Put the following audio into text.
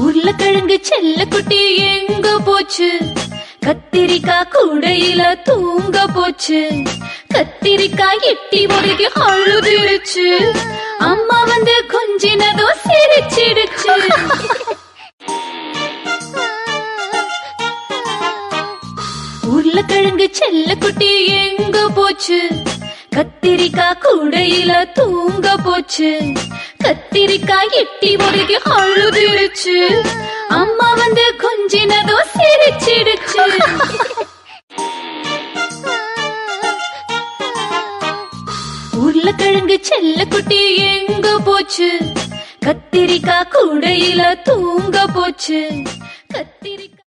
உருளைக்கிழங்கு செல்லக்குட்டி எங்க போச்சு? கத்திரிக்காய் கூடையில தூங்க போச்சு. கத்திரிக்காய் எட்டி முறைக்கு அழுதுருச்சு. அம்மா வந்து கொஞ்சினதோ சிரிச்சிடுச்சு. உருளைக்கிழங்கு செல்லக்குட்டி எங்க போச்சு? கத்திரிக்காய் கூடையில தூங்க போச்சு. கத்திரிக்காய் எட்டி முறைக்கு அழுதுருச்சு. அம்மா வந்து கொஞ்சினதோ சிரிச்சிடுச்சு. உருளைக்கிழங்கு செல்லக்குட்டி எங்க போச்சு? கத்திரிக்காய் கூடையில தூங்க போச்சு. கத்திரிக்காய்